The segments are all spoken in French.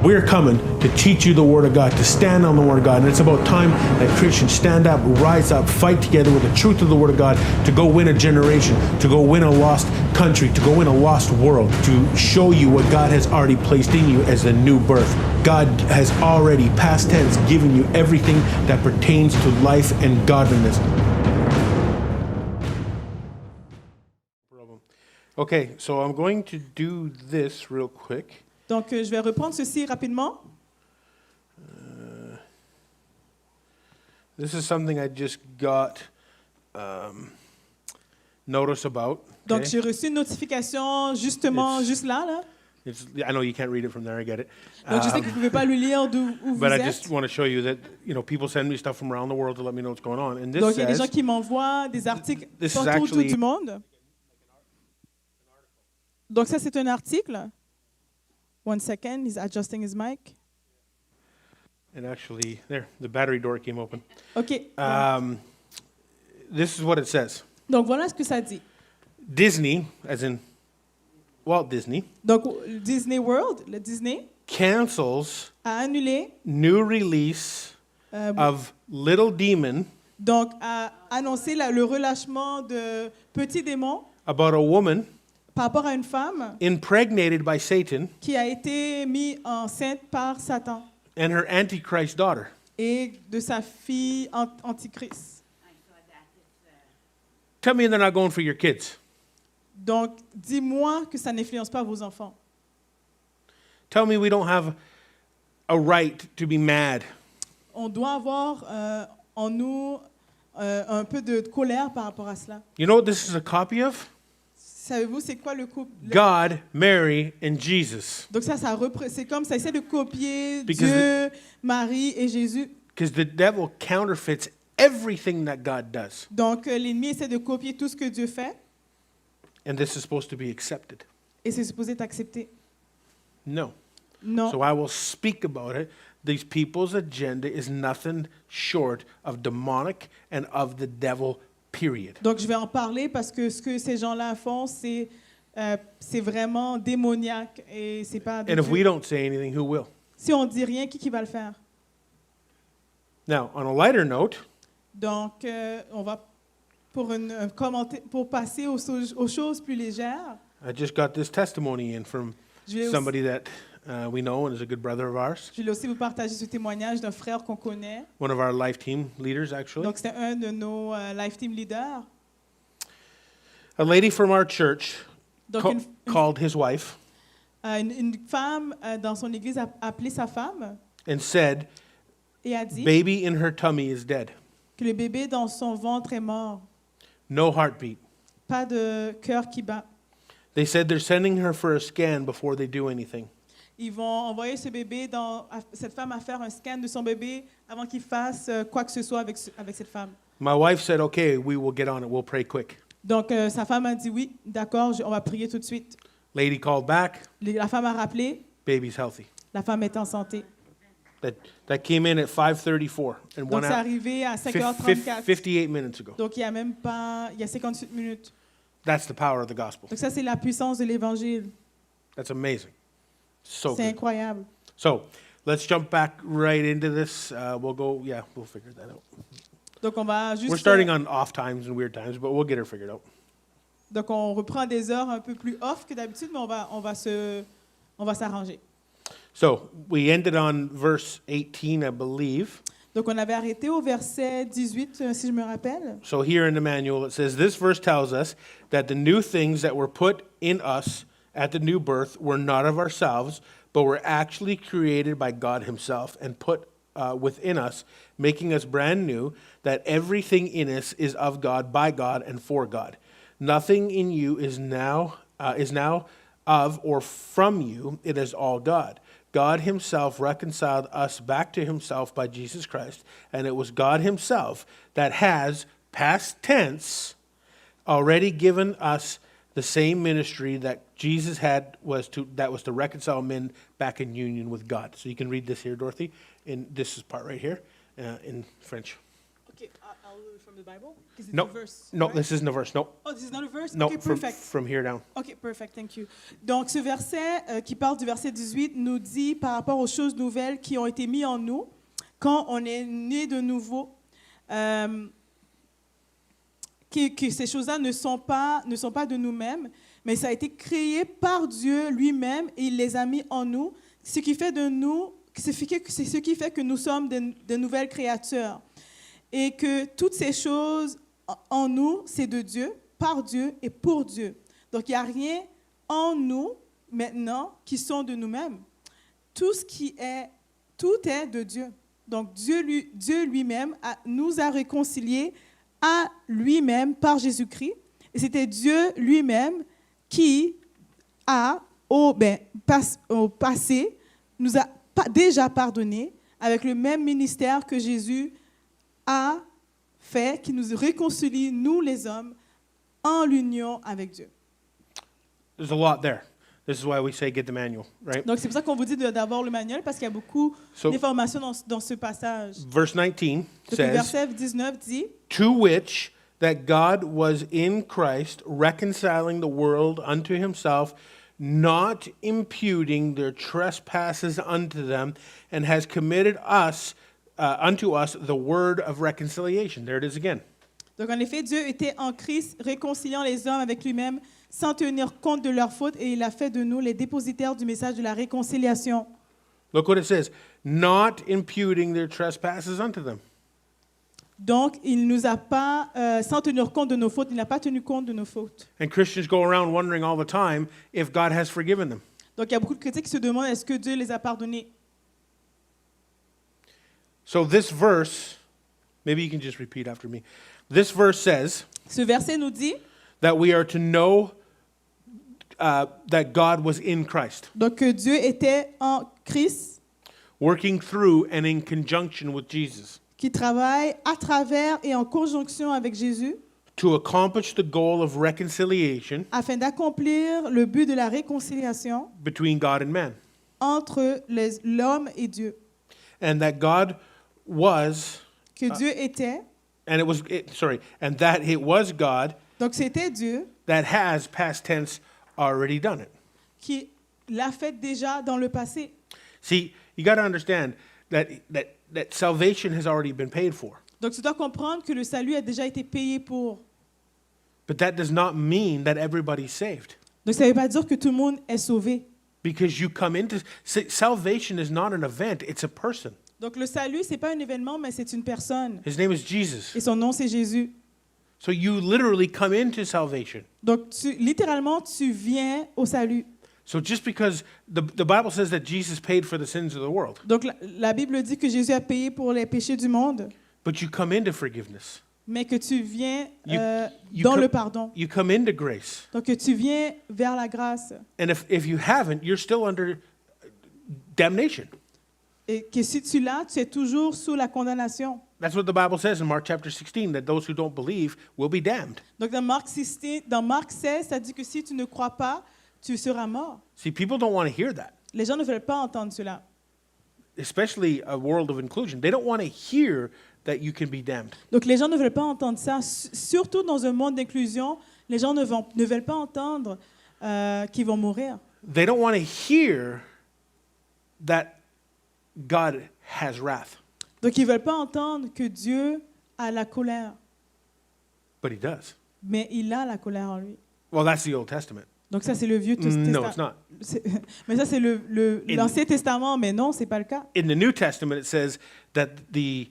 We're coming to teach you the Word of God, to stand on the Word of God. And it's about time that Christians stand up, rise up, fight together with the truth of the Word of God to go win a generation, to go win a lost country, to go win a lost world, to show you what God has already placed in you as a new birth. God has already, past tense, given you everything that pertains to life and godliness. Okay, so I'm going to do this real quick. Donc, je vais reprendre ceci rapidement. This is something I just got notice about. Donc, Okay? j'ai reçu une notification justement, juste là. I know you can't read it from there, I get it. Donc, je sais que vous ne pouvez pas le lire d'où vous But I êtes. just want to show you that, people send me stuff from around the world to let me know what's going on. And this Donc, il y a des gens says, qui m'envoient des articles This is partout autour actually- du monde. Donc, ça, c'est un article. One second, he's adjusting his mic. and actually, there, the battery door came open. OK. This is what it says. Donc, voilà ce que ça dit. Disney, as in Walt Disney, Donc, Disney World, le Disney, cancels a annulé, new release of Little Demon donc a annoncé le relâchement de Petit Démon about a woman par rapport à une femme impregnated by Satan qui a été mise enceinte par Satan and her Antichrist daughter. et de sa fille Antichrist. Tell me they're not going for your kids. Donc, dis-moi que ça n'influence pas vos enfants. Tell me we don't have a right to be mad. On doit avoir en nous un peu de colère par rapport à cela. You know what this is a copy of? Savez-vous, c'est quoi le couple? God, Mary, and Jesus. Donc c'est comme ça essaie de copier Because Dieu, Marie et Jésus. Because the devil counterfeits everything that God does. Donc l'ennemi essaie de copier tout ce que Dieu fait And this is supposed to be accepted. et c'est supposé être accepté. No. Non. So I will speak about it. These people's agenda is nothing short of demonic and of the devil, period. Donc je vais en parler parce que ce que ces gens-là font, c'est vraiment démoniaque et c'est pas de And if Dieu. we don't say anything, who will? Si on dit rien, qui va le faire? Now, on a lighter note, Donc on va pour passer aux choses plus légères. I just got this testimony in from Je vais aussi, somebody that we know and is a good brother of ours, je vais aussi vous partager ce témoignage d'un frère qu'on connaît. one of our life team leaders, actually. Donc, c'était un de nos Life Team leaders. A lady from our church Donc, called his wife une femme dans son église a appelé sa femme and said, et a dit baby in her tummy is dead. que le bébé dans son ventre est mort. No heartbeat. Pas de cœur qui bat. They said they're sending her for a scan before they do anything. Ils vont envoyer cette femme à faire un scan de son bébé avant qu'il fasse quoi que ce soit avec cette femme. My wife said, okay, we will get on it. We'll pray quick. Donc, sa femme a dit oui, d'accord, on va prier tout de suite. Lady called back. La femme a rappelé, Baby's healthy. la femme est en santé. That came in at 5:34 and Donc, went c'est out arrivé à 5h34. 58 minutes ago. Donc, il y a 58 minutes. That's the power of the gospel. Donc, ça, c'est la puissance de l'Évangile. That's amazing. So C'est good. incroyable. So let's jump back right into this. We'll figure that out. Donc, on va juste... We're starting on off times and weird times, but we'll get her figured out. Donc, on reprend des heures un peu plus off que d'habitude, mais on va s'arranger. So we ended on verse 18, I believe. Donc, on avait arrêté au verset 18, si je me rappelle. So here in the manual, it says, this verse tells us that the new things that were put in us at the new birth were not of ourselves, but were actually created by God himself and put within us, making us brand new, that everything in us is of God, by God, and for God. Nothing in you is now of or from you. It is all God. God himself reconciled us back to himself by Jesus Christ, and it was God himself that has, past tense, already given us the same ministry that Jesus had was to reconcile men back in union with God. So you can read this here, Dorothy, and this is part right here in French. Okay, I'll read from the Bible. Is it No, the verse? no, right? this isn't a verse. No, Oh, this is not a verse? no, Okay, from, perfect. from here down. OK, perfect, thank you. Donc, ce verset qui parle du verset 18 nous dit par rapport aux choses nouvelles qui ont été mises en nous quand on est né de nouveau, que ces choses-là ne sont pas de nous-mêmes, mais ça a été créé par Dieu lui-même et il les a mis en nous, ce qui fait de nous, c'est ce qui fait que nous sommes de nouvelles créatures. Et que toutes ces choses en nous, c'est de Dieu, par Dieu et pour Dieu. Donc, il n'y a rien en nous, maintenant, qui sont de nous-mêmes. Tout est de Dieu. Donc, Dieu lui-même nous a réconciliés à lui-même par Jésus-Christ. Et c'était Dieu lui-même qui au passé, nous a déjà pardonné avec le même ministère que Jésus a fait, qui nous réconcilie, nous les hommes, en l'union avec Dieu. There's a lot there. This is why we say get the manual, right? Donc, c'est pour ça qu'on vous dit d'avoir le manuel, parce qu'il y a beaucoup So- d'informations dans ce passage. Verse 19 Donc, le says, verset 19 dit, to which that God was in Christ reconciling the world unto himself, not imputing their trespasses unto them, and has committed unto us the word of reconciliation. There it is again. donc en effet, Dieu était en Christ, réconciliant les hommes avec lui-même, sans tenir compte de leurs fautes, et il a fait de nous les dépositaires du message de la réconciliation. Look what it says, not imputing their trespasses unto them. Donc, il nous a pas, sans tenir compte de nos fautes, il n'a pas tenu compte de nos fautes. And Christians go around wondering all the time if God has forgiven them. Donc, il y a beaucoup de chrétiens qui se demandent est-ce que Dieu les a pardonnés. So this verse, maybe you can just repeat after me. This verse says Ce verset nous dit that we are to know that God was in Christ, donc que Dieu était en Christ, working through and in conjunction with Jesus qui travaille à travers et en conjonction avec Jésus, to accomplish the goal of reconciliation afin d'accomplir le but de la réconciliation between God and man. entre l'homme et Dieu. And that God was, Que Dieu était, and that it was God donc c'était Dieu that has, past tense, already done it. qui l'a fait déjà dans le passé. See, you got to understand that salvation has already been paid for. Donc tu dois comprendre que le salut a déjà été payé pour. But that does not mean that everybody's saved. Donc ça ne veut pas dire que tout le monde est sauvé. Because you come into salvation is not an event, it's a person. Donc le salut, ce n'est pas un événement, mais c'est une personne. His name is Jesus. Et son nom, c'est Jésus. So you literally come into salvation. Donc littéralement, tu viens au salut. So just because the Bible says that Jesus paid for the sins of the world, Donc la Bible dit que Jésus a payé pour les péchés du monde, but you come into forgiveness. mais que tu viens You dans come- le pardon. You come into grace. Donc que tu viens vers la grâce. And if you haven't, you're still under damnation. Et que si tu l'as, tu es toujours sous la condamnation. That's what the Bible says in Mark chapter 16, that those who don't believe will be damned. Donc dans Marc 16, ça dit que si tu ne crois pas, tu seras mort. See, people don't want to hear that, Les gens ne veulent pas entendre cela. especially a world of inclusion. They don't want to hear that you can be damned. Donc les gens ne veulent pas entendre ça. Surtout dans un monde d'inclusion, les gens ne veulent pas entendre qu'ils vont mourir. They don't want to hear that God has wrath, Donc ils ne veulent pas entendre que Dieu a la colère. but he does. Mais il a la colère en lui. Well, that's the Old Testament. Donc ça, c'est le Vieux Testament. No, it's not. Mais ça, c'est l'Ancien Testament, mais non, ce n'est pas le cas. In the New Testament, it says that the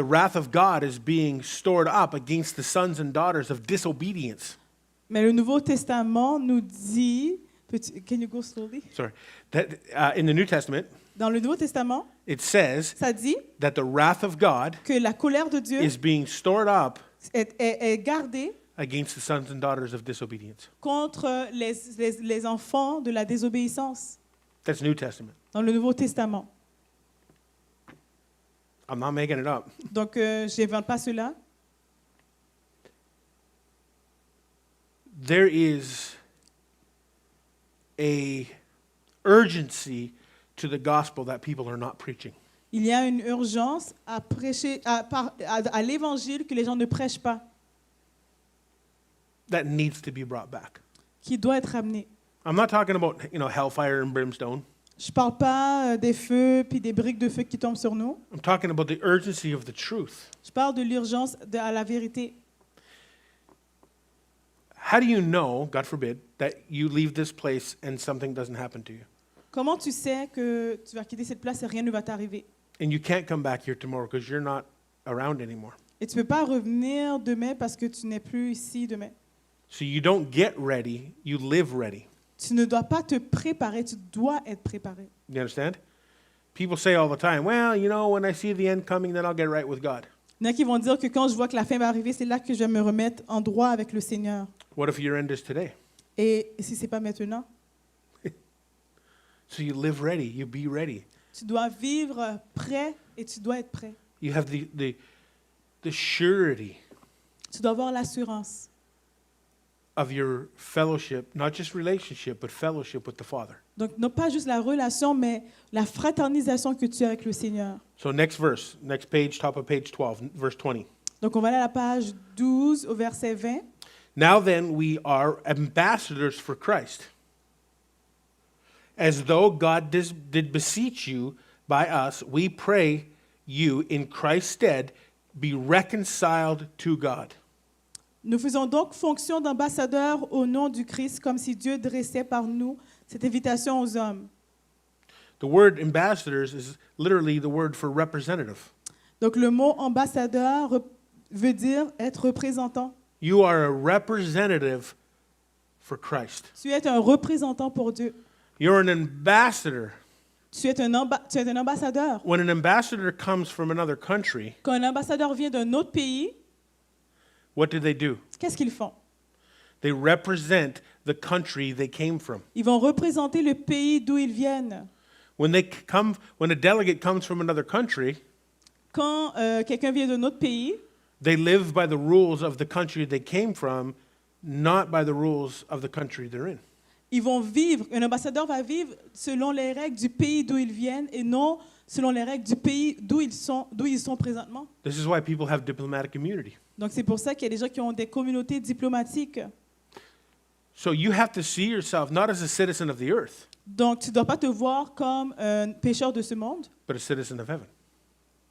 wrath of God is being stored up against the sons and daughters of disobedience. Mais le Nouveau Testament nous dit... Can you go slowly? Sorry. That, in the New Testament, Dans le Nouveau Testament, it says ça dit that the wrath of God que la colère de Dieu is being stored up est gardée against the sons and daughters of disobedience. contre les enfants de la désobéissance. That's New Testament. Dans le Nouveau Testament. I'm not making it up. Donc, je n'invente pas cela. There is a urgency to the gospel that people are not preaching. Il y a une urgence à prêcher à l'évangile que les gens ne prêchent pas, that needs to be brought back. qui doit être amené. I'm not talking about, hellfire and brimstone. Je ne parle pas des feux puis des briques de feu qui tombent sur nous. I'm talking about the urgency of the truth. Je parle de l'urgence à la vérité. How do you know, God forbid, that you leave this place and something doesn't happen to you? Comment tu sais que tu vas quitter cette place et rien ne va t'arriver? And you can't come back here tomorrow because you're not around anymore. Et tu ne peux pas revenir demain parce que tu n'es plus ici demain. So you don't get ready, you live ready. Tu ne dois pas te préparer, tu dois être préparé. You understand? People say all the time, well, when I see the end coming, then I'll get right with God. Il y en a qui vont dire que quand je vois que la fin va arriver, c'est là que je vais me remettre en droit avec le Seigneur. What if your end is today? Et si ce n'est pas maintenant, So you live ready, you be ready. tu dois vivre prêt et tu dois être prêt. You have the surety Tu dois avoir l'assurance of your fellowship, not just relationship, but fellowship with the Father. Donc, non pas juste la relation, mais la fraternisation que tu as avec le Seigneur. So next verse, next page, top of page 12, verse 20. Donc, on va aller à la page 12 au verset 20. Now then, we are ambassadors for Christ, as though God did beseech you by us. We pray you in Christ's stead be reconciled to God. Nous faisons donc fonction d'ambassadeurs au nom du Christ, comme si Dieu dressait par nous cette invitation aux hommes. The word ambassadors is literally the word for representative. Donc, le mot ambassadeur veut dire être représentant. You are a representative for Christ. Tu es un représentant pour Dieu. You're an ambassador. Tu es un ambassadeur. When an ambassador comes from another country, Quand un ambassadeur vient d'un autre pays, what do? qu'est-ce qu'ils font? They represent the country they came from. Ils vont représenter le pays d'où ils viennent. When a delegate comes from another country, Quand quelqu'un vient d'un autre pays, they live by the rules of the country they came from, not by the rules of the country they're in. ils vont vivre, un ambassadeur va vivre selon les règles du pays d'où ils viennent et non selon les règles du pays d'où ils sont présentement. This is why people have diplomatic immunity. Donc c'est pour ça qu'il y a des gens qui ont des communautés diplomatiques. So you have to see yourself not as a citizen of the earth, Donc tu ne dois pas te voir comme un pécheur de ce monde, but a citizen of heaven.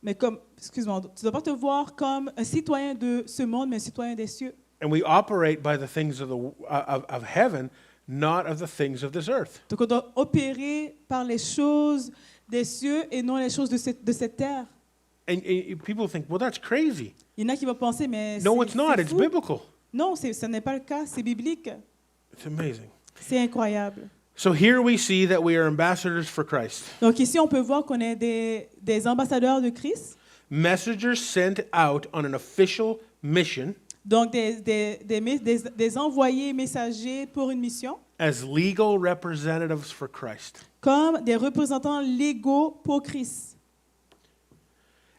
mais comme, excuse-moi, tu ne dois pas te voir comme un citoyen de ce monde, mais un citoyen des cieux. And we operate by the things of heaven, not of the things of this earth. Donc on doit opérer par les choses des cieux et non les choses de cette terre. And people think, well, that's crazy. Il y en a qui vont penser, mais No, it's not. c'est It's fou. biblical. Non, ce n'est pas le cas, c'est biblique. It's amazing. C'est incroyable. So here we see that we are ambassadors for Christ. Donc ici, on peut voir qu'on est des ambassadeurs de Christ, Messengers sent out on an official mission donc des envoyés messagers pour une mission, as legal representatives for Christ. comme des représentants légaux pour Christ.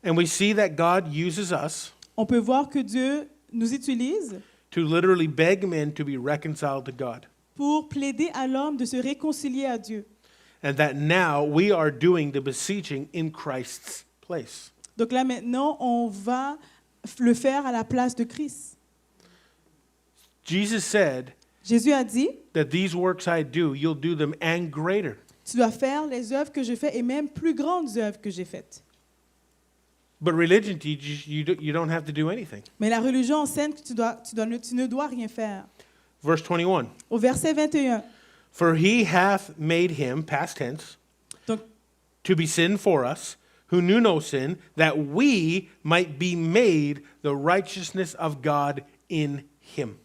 And we see that God uses us On peut voir que Dieu nous utilise to literally beg men to be reconciled to God. pour plaider à l'homme de se réconcilier à Dieu. And that now we are doing the beseeching in Christ's place. Donc là maintenant, on va le faire à la place de Christ. Jesus said Jésus a dit, that these works I do, you'll do them and greater. tu dois faire les œuvres que je fais et même plus grandes œuvres que j'ai faites. But religion teaches you don't have to do anything. Mais la religion enseigne que tu ne dois rien faire. Verse 21. Au verset 21, For he hath made him, past tense, donc, to be sin for us, who knew no sin, that we might be made the righteousness of God in him.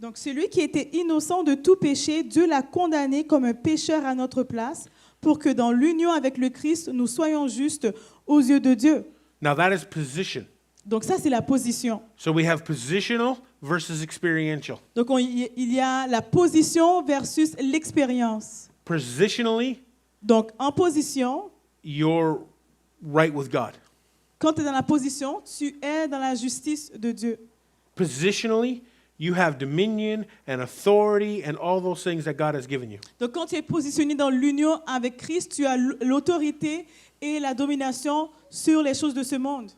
donc celui qui était innocent de tout péché, Dieu l'a condamné comme un pécheur à notre place, pour que dans l'union avec le Christ, nous soyons justes aux yeux de Dieu. Now that is position. Donc ça, c'est la position. So we have positional versus experiential. Donc il y a la position versus l'expérience. Positionally, Donc en position, you're right with God. quand tu es dans la position, tu es dans la justice de Dieu. Positionally, you have dominion and authority and all those things that God has given you. Donc quand tu es positionné dans l'union avec Christ, tu as l'autorité et la domination sur les choses de ce monde.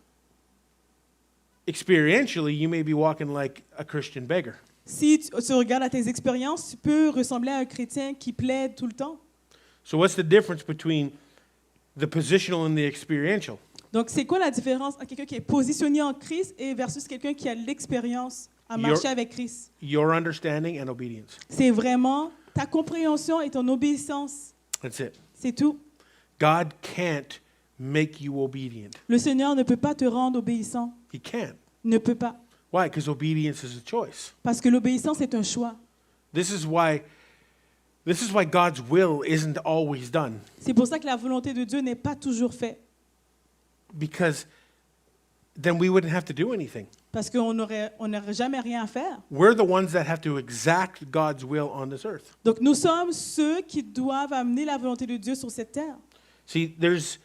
Experientially, you may be walking like a Christian beggar. Si tu regardes à tes expériences, tu peux ressembler à un chrétien qui plaide tout le temps. So what's the difference between the positional and the experiential? Donc, c'est quoi la différence entre quelqu'un qui est positionné en Christ et versus quelqu'un qui a l'expérience à marcher avec Christ? Your understanding and obedience. C'est vraiment ta compréhension et ton obéissance. That's it. C'est tout. God can't make you obedient. Le Seigneur ne peut pas te rendre obéissant. He can't. Ne peut pas. Why? Because obedience is a choice. Parce que l'obéissance est un choix. This is why God's will isn't always done. C'est pour ça que la volonté de Dieu n'est pas toujours faite. Because then we wouldn't have to do anything. Parce qu'on n'aurait jamais rien à faire. We're the ones that have to exact God's will on this earth. Donc nous sommes ceux qui doivent amener la volonté de Dieu sur cette terre. See, there's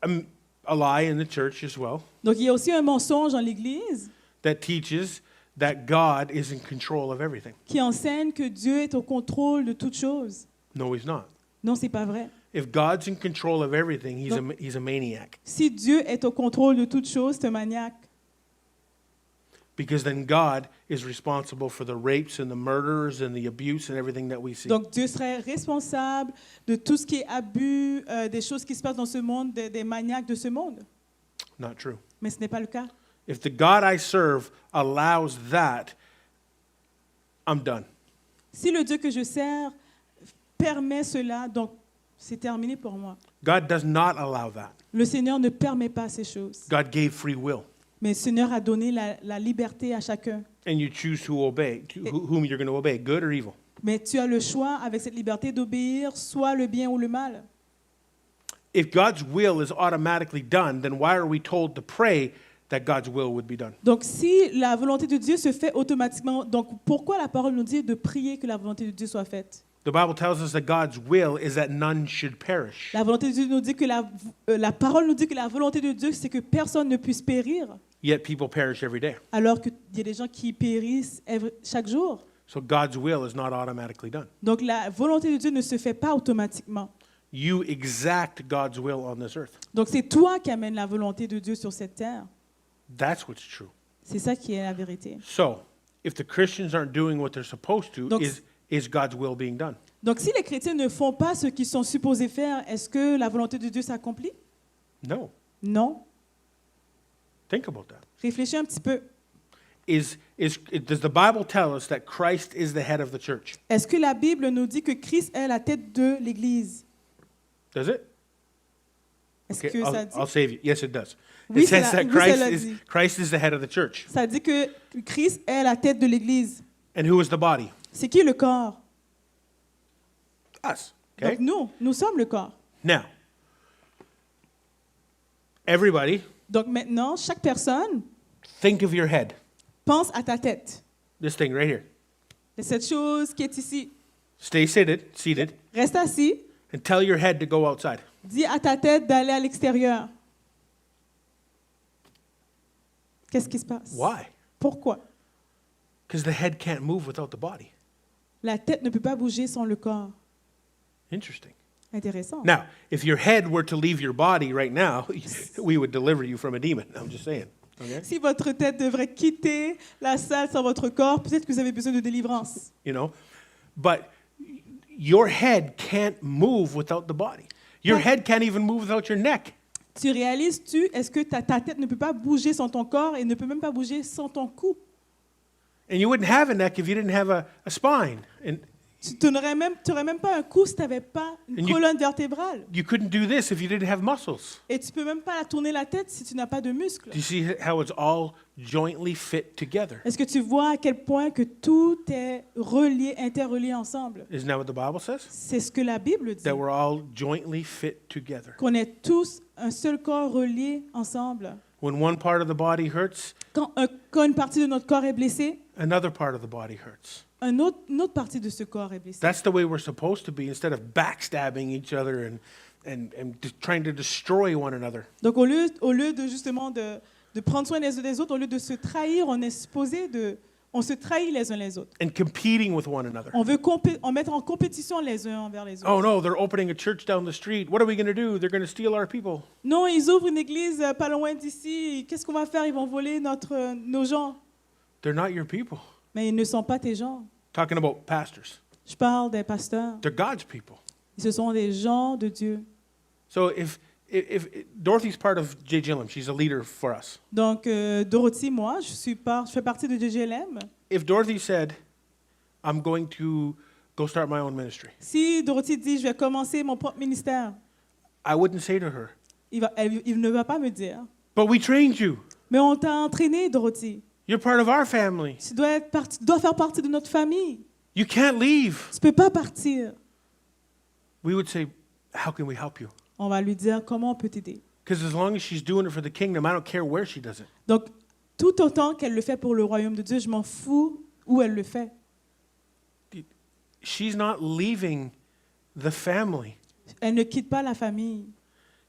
a lie in the church as well Donc il y a aussi un mensonge dans l'Église that teaches that God is in control of everything. qui enseigne que Dieu est au contrôle de toutes choses. No, he's not. Non, c'est pas vrai. If God's in control of everything, he's a maniac. Si Dieu est au contrôle de toutes choses, c'est un maniaque. Because then God is responsible for the rapes and the murders and the abuse and everything that we see. Donc Dieu serait responsable de tout ce qui est abus, des choses qui se passent dans ce monde, des maniaques de ce monde. Not true. Mais ce n'est pas le cas. If the God I serve allows that, I'm done. Si le Dieu que je sers permet cela, donc c'est terminé pour moi. God does not allow that. Le Seigneur ne permet pas ces choses. God gave free will. Mais le Seigneur a donné la liberté à chacun. And you choose to obey, whom you're going to obey, good or evil. Mais tu as le choix avec cette liberté d'obéir soit le bien ou le mal. If God's will is automatically done, then why are we told to pray that God's will would be done? Donc si la volonté de Dieu se fait automatiquement, donc pourquoi la parole nous dit de prier que la volonté de Dieu soit faite? The Bible tells us that God's will is that none should perish. La volonté de Dieu nous dit que la parole nous dit que la volonté de Dieu, c'est que personne ne puisse périr, Yet people perish every day. alors qu'il y a des gens qui périssent chaque jour. So God's will is not automatically done. Donc la volonté de Dieu ne se fait pas automatiquement. You exact God's will on this earth. Donc c'est toi qui amènes la volonté de Dieu sur cette terre. That's what's true. C'est ça qui est la vérité. So, if the Christians aren't doing what they're supposed to, Donc, is God's will being done? Donc si les chrétiens ne font pas ce qu'ils sont supposés faire, est-ce que la volonté de Dieu s'accomplit? No. Non. Think about that. Réfléchis un petit peu. Does the Bible tell us that Christ is the head of the church? Est-ce que la Bible nous dit que Christ est la tête de l'Église? Does it? Est-ce Okay, que ça dit? I'll save you. Yes, it does. Oui, It says that oui, ça l'a dit. Christ is the head of the church. Ça dit que Christ est la tête de l'Église. And who is the body? C'est qui le corps? Us. Okay? Donc nous sommes le corps. Now, everybody, Donc maintenant, chaque personne think of your head. pense à ta tête. This thing right here. De cette chose qui est ici. Stay seated, Reste assis. and tell your head to go outside. Dis à ta tête d'aller à l'extérieur. Qu'est-ce qui se passe? Why? Pourquoi? Because the head can't move without the body. La tête ne peut pas bouger sans le corps. Interesting. Intéressant. Now, if your head were to leave your body right now, we would deliver you from a demon. I'm just saying. Okay? Si votre tête devrait quitter la salle sans votre corps, peut-être que vous avez besoin de délivrance. You know, but your head can't move without the body. Your head can't even move without your neck. Tu réalises-tu, est-ce que ta tête ne peut pas bouger sans ton corps et ne peut même pas bouger sans ton cou? And you wouldn't have a neck if you didn't have a spine. And Tu n'aurais même pas un cou si tu n'avais pas une And you- colonne vertébrale. you couldn't do this if you didn't have muscles. Et tu peux même pas la tourner la tête si tu n'as pas de muscles. Do you see how it's all jointly fit together? Est-ce que tu vois à quel point que tout est relié, interrelié ensemble? Isn't that what the Bible says? C'est ce que la Bible dit. That we're all jointly fit together. Qu'on est tous un seul corps relié ensemble. When one part of the body hurts, Quand une partie de notre corps est blessée, another part of the body hurts. une autre partie de ce corps est blessée. That's the way we're supposed to be instead of backstabbing each other and trying to destroy one another. Donc au lieu de justement de prendre soin les uns des autres, au lieu de se trahir, on est supposé on se trahit les uns les autres. and competing with one another. On veut en mettre en compétition les uns envers les autres. Oh no, they're opening a church down the street. What are we going to do? They're going to steal our people. Non, ils ouvrent une église pas loin d'ici. Qu'est-ce qu'on va faire? Ils vont voler nos gens. They're not your people. Mais ils ne sont pas tes gens. Talking about pastors. Je parle des pasteurs. They're God's people. Ce sont des gens de Dieu. So if Dorothy's part of J. Gillum, she's a leader for us. Donc, Dorothy, moi, je fais partie de JGLM. If Dorothy said, I'm going to go start my own ministry, Si Dorothy dit, je vais commencer mon propre ministère, I wouldn't say to her, il ne va pas me dire, but we trained you. mais on t'a entraîné, Dorothy. You're part of our family. Tu dois faire partie de notre famille. You can't leave. Tu ne peux pas partir. We would say, how can we help you? On va lui dire, comment on peut t'aider? Because as long as she's doing it for the kingdom, I don't care where she does it. Donc, tout autant qu'elle le fait pour le royaume de Dieu, je m'en fous où elle le fait. She's not leaving the family. Elle ne quitte pas la famille.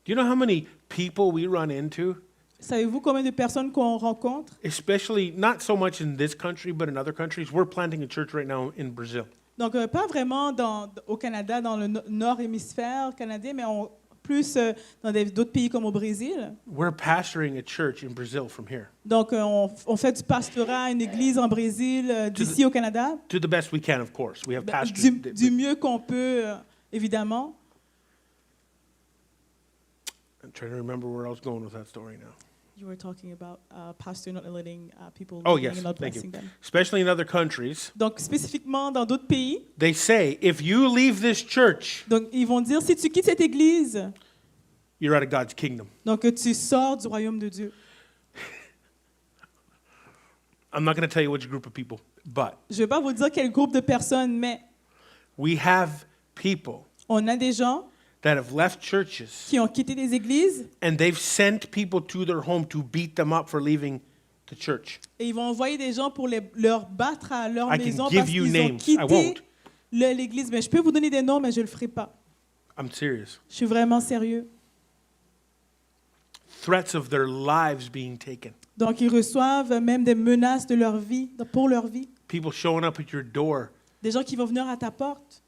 Do you know how many people we run into, Savez-vous combien de personnes qu'on rencontre? especially not so much in this country, but in other countries? We're planting a church right now in Brazil. Donc, pas vraiment au Canada, dans le nord hémisphère canadien, mais plus dans d'autres pays comme au Brésil. We're pastoring a church in Brazil from here Donc, on fait du pastorat à une église en Brésil, d'ici au Canada, to the best we can, of course. We have pastors. du mieux qu'on peut, évidemment. I'm trying to remember where I was going with that story now. You were talking about pastor not letting people Oh, leaving yes, and not thank you. blessing them. Especially in other countries, Donc, spécifiquement dans d'autres pays, they say, if you leave this church, donc ils vont dire, si tu quittes cette église, you're out of God's kingdom. donc tu sors du royaume de Dieu. I'm not going to tell you which group of people, but Je ne vais pas vous dire quel groupe de personnes, mais we have people on a des gens that have left churches qui ont quitté des églises and they've sent people to their home to beat them up for leaving the church. et ils vont envoyer des gens pour leur battre à leur I can maison give parce you qu'ils ont names. I quitté won't. l'église. Mais je peux vous donner des noms, mais je ne le ferai pas. I'm serious. Je suis vraiment sérieux. Threats of their lives being taken. Donc, ils reçoivent même des menaces de leur vie, pour leur vie. People showing up at your door. Des gens qui vont venir à ta porte.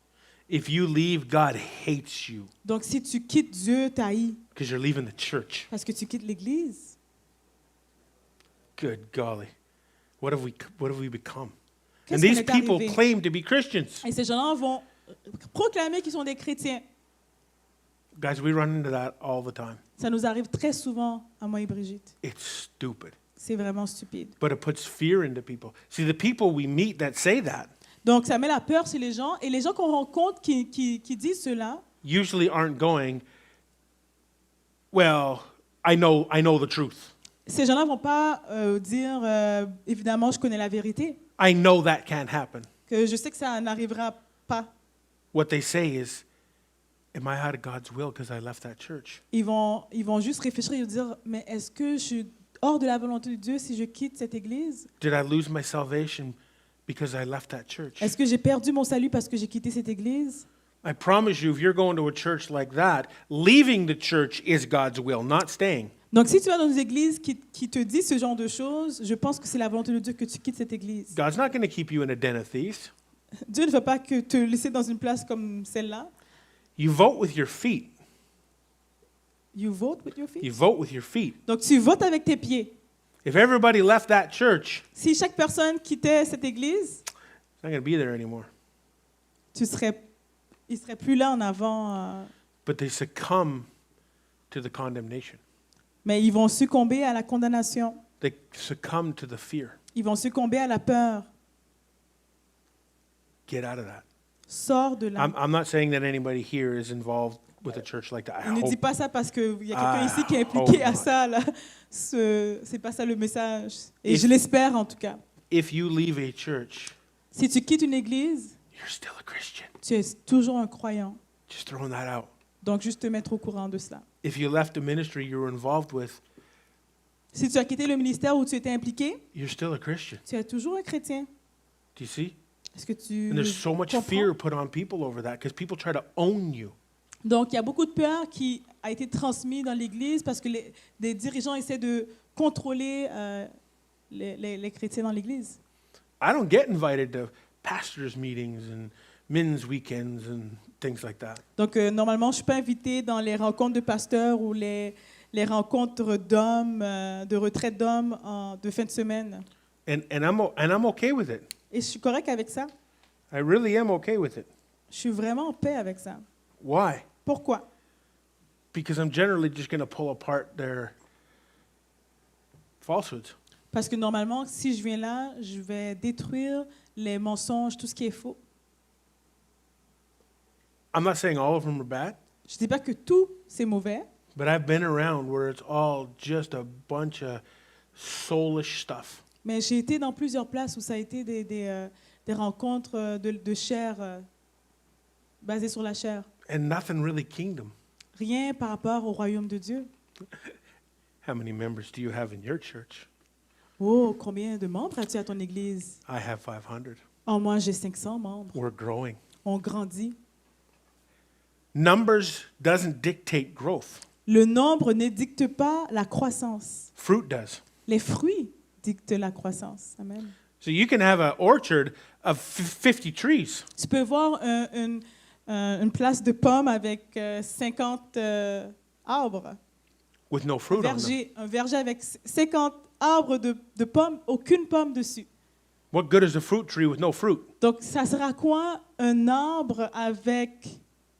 If you leave, God hates you Donc, si tu quittes Dieu, t'haïs because you're leaving the church. parce que tu quittes l'église. Good golly. What have we become? And Qu'est-ce these qu'on est people arrivé? claim to be Christians. Et ces gens-là vont proclamer qu'ils sont des chrétiens. Guys, we run into that all the time. Ça nous arrive très souvent à moi et Brigitte. It's stupid. C'est vraiment stupide. But it puts fear into people. See, the people we meet that say that Donc, ça met la peur chez les gens. Et les gens qu'on rencontre qui disent cela, usually aren't going, well, I know the truth. ces gens-là ne vont pas dire, évidemment, je connais la vérité, I know that can't happen. que je sais que ça n'arrivera pas. What they say is, am I out of God's will because I left that church? Ils vont juste réfléchir et dire, mais est-ce que je suis hors de la volonté de Dieu si je quitte cette église? Did I lose my salvation because I left that church? Est-ce que j'ai perdu mon salut parce que j'ai quitté cette église? I promise you, if you're going to a church like that, leaving the church is God's will, not staying. Donc, si tu vas dans une église qui te dit ce genre de choses, je pense que c'est la volonté de Dieu que tu quittes cette église. God's not going to keep you in a den of thieves. Dieu ne veut pas que te laisser dans une place comme celle-là. You vote with your feet. You vote with your feet. You vote with your feet. Donc, tu votes avec tes pieds. If everybody left that church, Si chaque personne quittait cette église, it's not going to be there anymore. il ne serait plus là en avant. But they succumb to the condemnation. Mais ils vont succomber à la condamnation. They succumb to the fear. Ils vont succomber à la peur. Get out of that. Sors de là. I'm not saying that anybody here is involved with a church like that. I On ne dit hope. pas ça parce qu'il y a quelqu'un I ici qui est impliqué hope à not. ça. Là. C'est pas ça le message. Et If- je l'espère en tout cas. If you leave a church, Si tu quittes une église, you're still a Christian. tu es toujours un croyant. Just throwing that out. Donc, juste te mettre au courant de cela. If you left a ministry you were involved with, Si tu as quitté le ministère où tu étais impliqué, you're still a Christian. tu es toujours un chrétien. Do you see? Est-ce que tu And there's so much comprends? fear put on people over that because people try to own you. Donc, il y a beaucoup de peur qui a été transmise dans l'Église parce que des dirigeants essaient de contrôler les chrétiens dans l'Église. I don't get invited to pastors' meetings and men's weekends and things like that. Donc, normalement, je ne suis pas invitée dans les rencontres de pasteurs ou les rencontres d'hommes, de retraite d'hommes de fin de semaine. And I'm okay with it. Et je suis correct avec ça. I really am okay with it. Je suis vraiment en paix avec ça. Why? Pourquoi? Because I'm generally just going to pull apart their falsehoods. Parce que normalement, si je viens là, je vais détruire les mensonges, tout ce qui est faux. I'm not saying all of them are bad, Je ne dis pas que tout, c'est mauvais, but I've been around where it's all just a bunch of soulish stuff. mais j'ai été dans plusieurs places où ça a été des rencontres de chair, basées sur la chair. And nothing really kingdom. Rien par rapport au royaume de Dieu. How many members do you have in your church? Oh, combien de membres as-tu à ton église? I have 500. Oh, moi, j'ai 500 membres. We're growing. On grandit. Numbers doesn't dictate growth. Le nombre ne dicte pas la croissance. Fruit does. Les fruits dictent la croissance. Amen. So you can have an orchard of 50 trees, Tu peux voir une place de pommes avec 50 arbres. with no fruit on them. Un verger avec 50 arbres de pommes, aucune pomme dessus. What good is a fruit tree with no fruit? Donc, ça sera quoi un arbre avec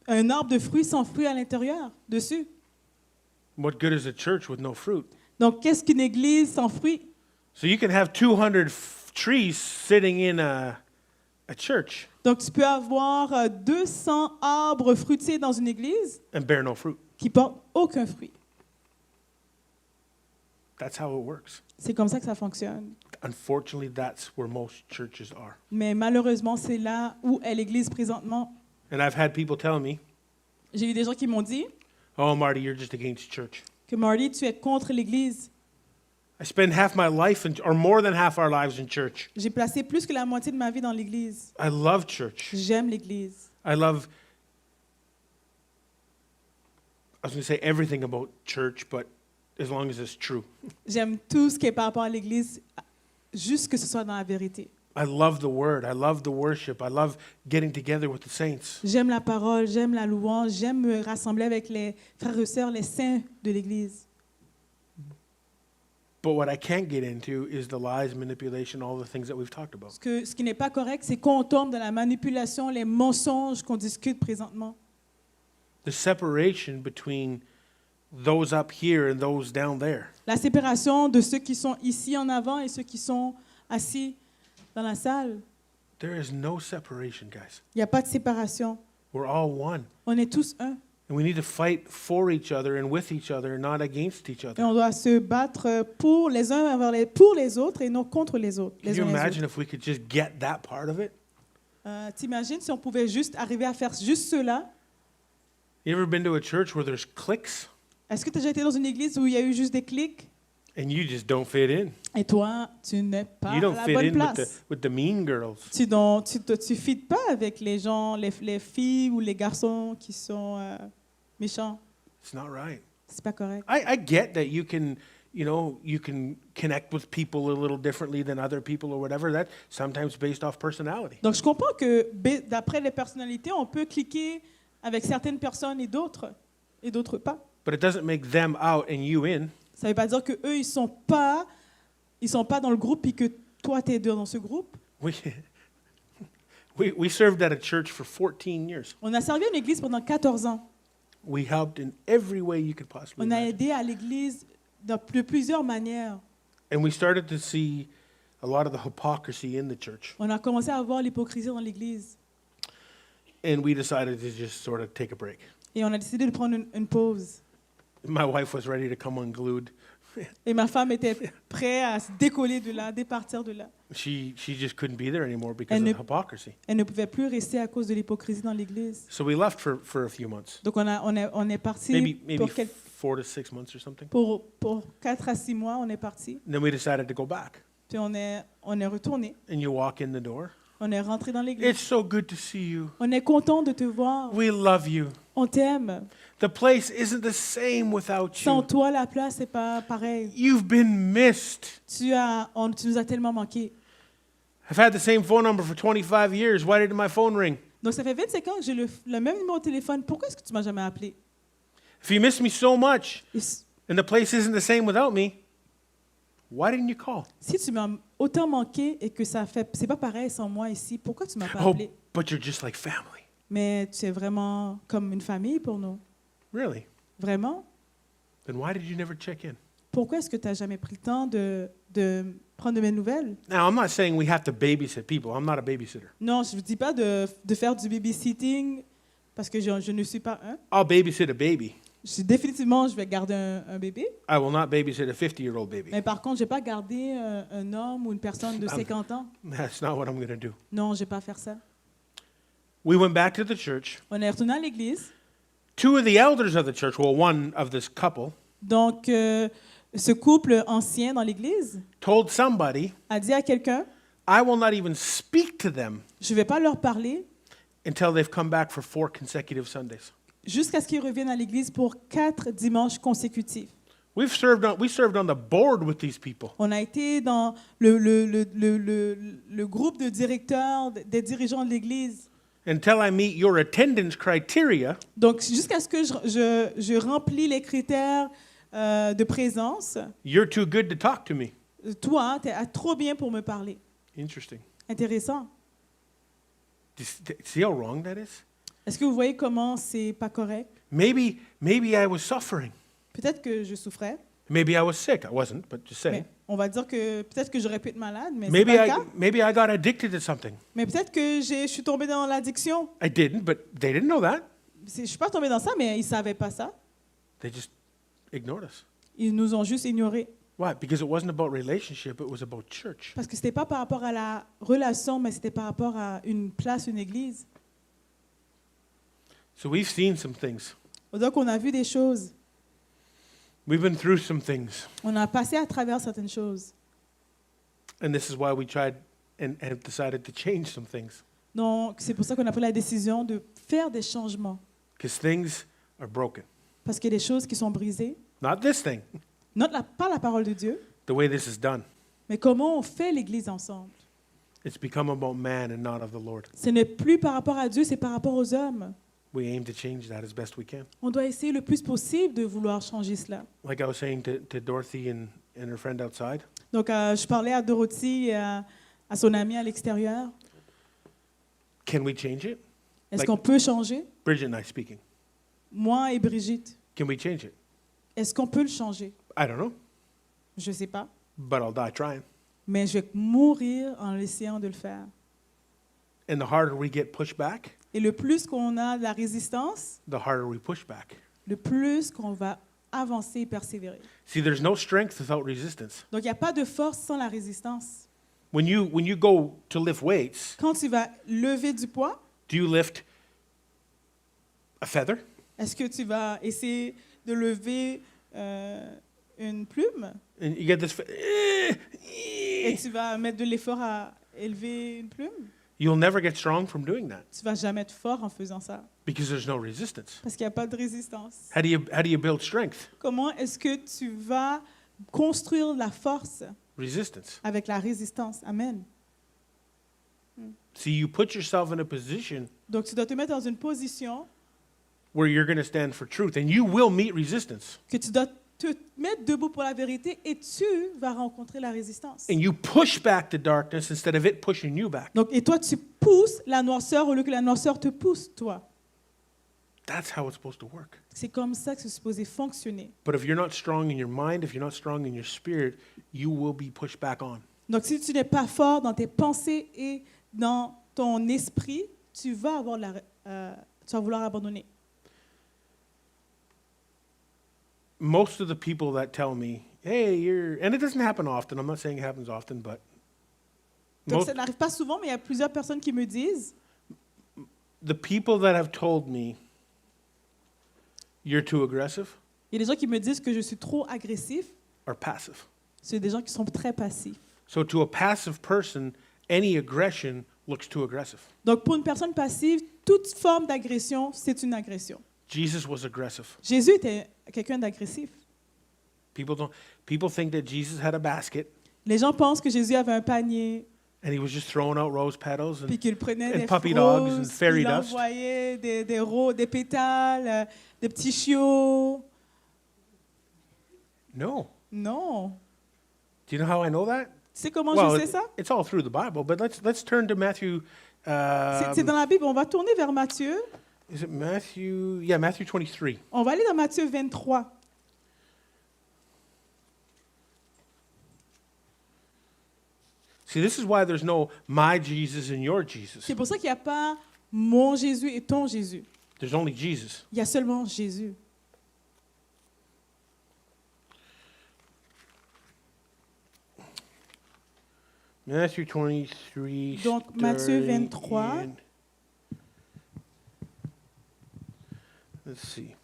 un arbre de fruits sans fruits à l'intérieur, dessus? What good is a church with no fruit? Donc, qu'est-ce qu'une église sans fruits? So you can have 200 trees sitting in a church Donc, tu peux avoir 200 arbres fruitiers dans une église and bear no fruit. qui portent aucun fruit. That's how it works. C'est comme ça que ça fonctionne. Unfortunately, that's where most churches are. Mais malheureusement, c'est là où est l'église présentement. And I've had people tell me, J'ai eu des gens qui m'ont dit "Oh, Marty, you're just against church." que Marty, tu es contre l'église. I spend half my life or more than half our lives in church. J'ai placé plus que la moitié de ma vie dans l'église. I love church. J'aime l'église. I was going to say everything about church, but as long as it's true. J'aime tout ce qui est par rapport à l'église, juste que ce soit dans la vérité. I love the word. I love the worship. I love getting together with the saints. J'aime la parole, j'aime la louange, j'aime me rassembler avec les frères et sœurs, les saints de l'église. But what I can't get into is the lies, manipulation, all the things that we've talked about. Ce qui n'est pas correct, c'est qu'on tombe dans la manipulation, les mensonges qu'on discute présentement. The separation between those up here and those down there. La séparation de ceux qui sont ici en avant et ceux qui sont assis dans la salle. There is no separation, guys. Il n'y a pas de séparation. We're all one. On est tous un. And we need to fight for each other and with each other, not against each Et other. on doit se battre pour les uns pour les autres et non contre les autres. Can Les you uns les imagine autres. if we could just get that part of it? T'imagines si on pouvait juste arriver à faire juste cela? You ever been to a church where there's cliques Est-ce que tu as déjà été dans une église où il y a eu juste des clics? and you just don't fit in? Et toi, tu n'es pas You à don't la fit bonne in place. with the mean girls. Tu fites pas avec les gens, les filles ou les garçons qui sont méchants. It's not right. C'est pas correct. I get that you can connect with people a little differently than other people or whatever. That sometimes based off personality. Donc, je comprends que d'après les personnalités, on peut cliquer avec certaines personnes et d'autres pas. But it doesn't make them out and you in. Ça ne veut pas dire que eux ils sont pas dans le groupe et que toi tu es dans ce groupe. We served at a church for 14 years. On a servi à une église pendant 14 ans. We helped in every way you could possibly On a imagine. aidé à l'église de plusieurs manières. And we started to see a lot of the hypocrisy in the church. On a commencé à voir l'hypocrisie dans l'église. And we decided to just sort of take a break. Et on a décidé de prendre une pause. My wife was ready to come unglued. Et ma femme était prête à se décoller de là, départir de là. She just couldn't be there anymore because Elle of ne- the hypocrisy. Elle ne pouvait plus rester à cause de l'hypocrisie dans l'église. So we left for a few months. Donc on est parti Maybe pour 4 to 6 months or something. pour 4 à 6 mois, on est parti. And then we decided to go back. Puis on est retourné. And you walk in the door. On est rentré dans l'église. It's so good to see you. On est content de te voir. We love you. On t'aime. The place isn't the same without Sans you. toi, la place n'est pas pareil. You've been missed. Tu nous as tellement manqué. I've had the same phone number for 25 years. Why didn't my phone ring? Donc, ça fait 25 ans que j'ai le même numéro de téléphone. Pourquoi est-ce que tu m'as jamais appelé? If you miss me so much Et and the place isn't the same without me, why didn't you call? si tu m'as autant manqué et que c'est pas pareil sans moi ici, pourquoi tu m'as pas Oh, appelé? but you're just like family. Mais tu es vraiment comme une famille pour nous. Really? Vraiment? Then why did you never check in? Pourquoi est-ce que tu n'as jamais pris le temps de prendre de mes nouvelles? Now, I'm not saying we have to babysit people. I'm not a babysitter. Non, je ne dis pas de faire du babysitting parce que je ne suis pas un. I'll babysit a baby. Définitivement, je vais garder un bébé. I will not babysit a 50-year-old baby. Mais par contre, je ne vais pas garder un homme ou une personne de 50 ans. That's not what I'm going to do. Non, je ne vais pas faire ça. We went back to the church. On est retourné à l'église. Two of the elders of the church, well, one of this couple, Donc, ce couple ancien dans l'église told somebody, a dit à quelqu'un, I will not even speak to them je ne vais pas leur parler until they've come back for 4 consecutive Sundays. jusqu'à ce qu'ils reviennent à l'église pour 4 dimanches consécutifs. We served on the board with these people. On a été dans le groupe de directeurs, des dirigeants de l'église. Until I meet your attendance criteria, Donc, jusqu'à ce que je remplis les critères de présence, you're too good to talk to me. toi, tu es trop bien pour me parler. Interesting. Intéressant. See how wrong that is? Est-ce que vous voyez comment c'est pas correct? Maybe I was suffering. Peut-être que je souffrais, Maybe I was sick. I wasn't, but just saying. mais on va dire que peut-être que j'aurais pu être malade, mais c'est Maybe pas le cas. maybe I got addicted to something. Mais peut-être que je suis tombée dans l'addiction. I didn't, but they didn't know that. Je suis pas tombée dans ça, mais ils savaient pas ça. They just ignored us. Ils nous ont juste ignorés. Why? Because it wasn't about relationship, it was about church. Parce que c'était pas par rapport à la relation, mais c'était par rapport à une place, une église. So we've seen some things. Donc on a vu des choses. We've been through some things. On a passé à travers certaines choses. And this is why we tried and have decided to change some things. Donc c'est pour ça qu'on a pris la décision de faire des changements. Because things are broken. Parce qu'il y a des choses qui sont brisées. Not this thing, Pas la parole de Dieu, the way this is done. mais comment on fait l'église ensemble. It's become about man and not of the Lord. Ce n'est plus par rapport à Dieu, c'est par rapport aux hommes. We aim to change that as best we can. On doit essayer le plus possible de vouloir changer cela. Like I was saying to Dorothy and her friend outside, Donc je parlais à Dorothy et à son amie à l'extérieur. can we change it? Est-ce Like- qu'on peut changer? Bridget and I speaking. Moi et Brigitte, Can we change it? est-ce qu'on peut le changer? I don't know, Je ne sais pas. but I'll die trying. Mais je vais mourir en essayant de le faire. And the harder we get pushed back, Et le plus qu'on a de la résistance, the harder we push back. le plus qu'on va avancer et persévérer. See, there's no strength without resistance. Donc il n'y a pas de force sans la résistance. When you go to lift weights, Quand tu vas lever du poids, do you lift a feather? est-ce que tu vas essayer de lever une plume And you get this. et tu vas mettre de l'effort à élever une plume? You'll never get strong from doing that Tu vas jamais être fort en faisant ça because there's no resistance. parce qu'il n'y a pas de résistance. How do you build strength? Comment est-ce que tu vas construire la force Resistance. avec la résistance? Amen. See, you put yourself in a position Donc tu dois te mettre dans une position where you're going to stand for truth, and you will meet resistance. que tu dois te mettre debout pour la vérité et tu vas rencontrer la résistance. And you push back the darkness instead of it pushing you back. Donc, et toi, tu pousses la noirceur au lieu que la noirceur te pousse, toi. That's how it's supposed to work. C'est comme ça que c'est supposé fonctionner. But if you're not strong in your mind, if you're not strong in your spirit, you will be pushed back on. Donc, si tu n'es pas fort dans tes pensées et dans ton esprit, tu vas vouloir abandonner. Most of the people that tell me, hey, and it doesn't happen often, I'm not saying it happens often, but Donc, most, ça n'arrive pas souvent, mais il y a plusieurs personnes qui me disent, the people that have told me, you're too aggressive, il y a des gens qui me disent que je suis trop agressif, are passive. c'est des gens qui sont très passifs. So to a passive person, any aggression looks too aggressive. Donc, pour une personne passive, toute forme d'agression, c'est une agression. Jesus was aggressive. Jésus était quelqu'un d'agressif. People think that Jesus had a basket Les gens pensent que Jésus avait un panier And he was just throwing out rose petals. Puis And qu'il prenait and des puppy dogs and roses, fairy il dust. envoyait des pétales, des petits chiots. no. Non. Do you know how I know that? Tu sais comment Well, je sais ça? it's all through the Bible, but let's turn to Matthew. C'est dans la Bible. On va tourner vers Matthieu. Is it Matthew? Yeah, Matthew 23. On va aller dans Matthieu 23. See, this is why there's no my Jesus and your Jesus. C'est pour ça qu'il n'y a pas mon Jésus et ton Jésus. There's only Jesus. Il y a seulement Jésus. Matthew 23. Donc, Matthieu starting 23. in- Let's see.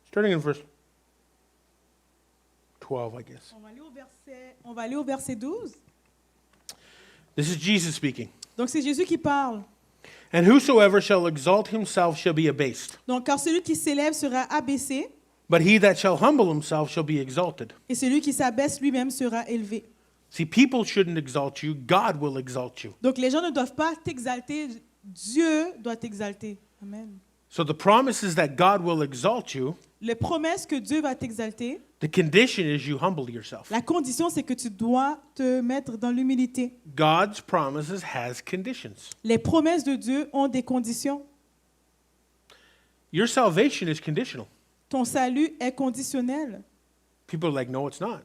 Starting in verse 12, I guess. On va aller au verset 12. This is Jesus speaking. Donc, c'est Jésus qui parle. And whosoever shall exalt himself shall be abased, Donc, car celui qui s'élève sera abaissé, but he that shall humble himself shall be exalted. et celui qui s'abaisse lui-même sera élevé. See, people shouldn't exalt you, God will exalt you. Donc, les gens ne doivent pas t'exalter, Dieu doit t'exalter. Amen. So the promise is that God will exalt you. Les promesses que Dieu va t'exalter, The condition is you humble yourself. la condition, c'est que tu dois te mettre dans l'humilité. God's promises has conditions. Les promesses de Dieu ont des conditions. Your salvation is conditional. Ton salut est conditionnel. People are like, no, it's not.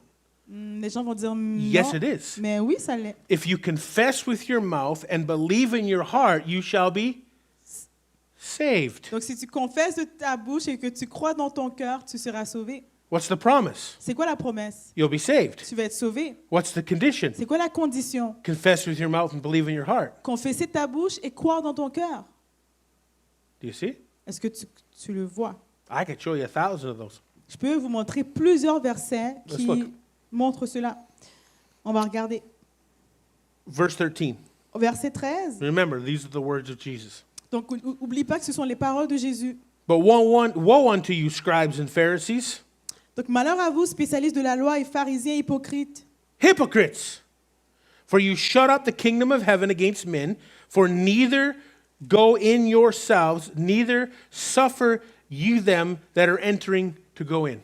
Les gens vont dire non. Yes, it is. Mais oui, ça l'est. If you confess with your mouth and believe in your heart, you shall be saved. Donc, si tu confesses de ta bouche et que tu crois dans ton cœur, tu seras sauvé. What's the promise? C'est quoi la promesse? You'll be saved. Tu vas être sauvé. What's the condition? C'est quoi la condition? Confess with your mouth and believe in your heart. Confesser de ta bouche et croire dans ton cœur. Do you see? Est-ce que tu le vois? I could show you 1,000 of those. Je peux vous montrer plusieurs versets Let's qui look. montrent cela. On va regarder. Verse 13. Au verset 13. Remember, these are the words of Jesus. Donc, oublie pas que ce sont les paroles de Jésus. But woe unto you, scribes and Pharisees, Donc, malheur à vous, spécialistes de la loi et pharisiens hypocrites, hypocrites! For you shut up the kingdom of heaven against men, for neither go in yourselves, neither suffer you them that are entering to go in.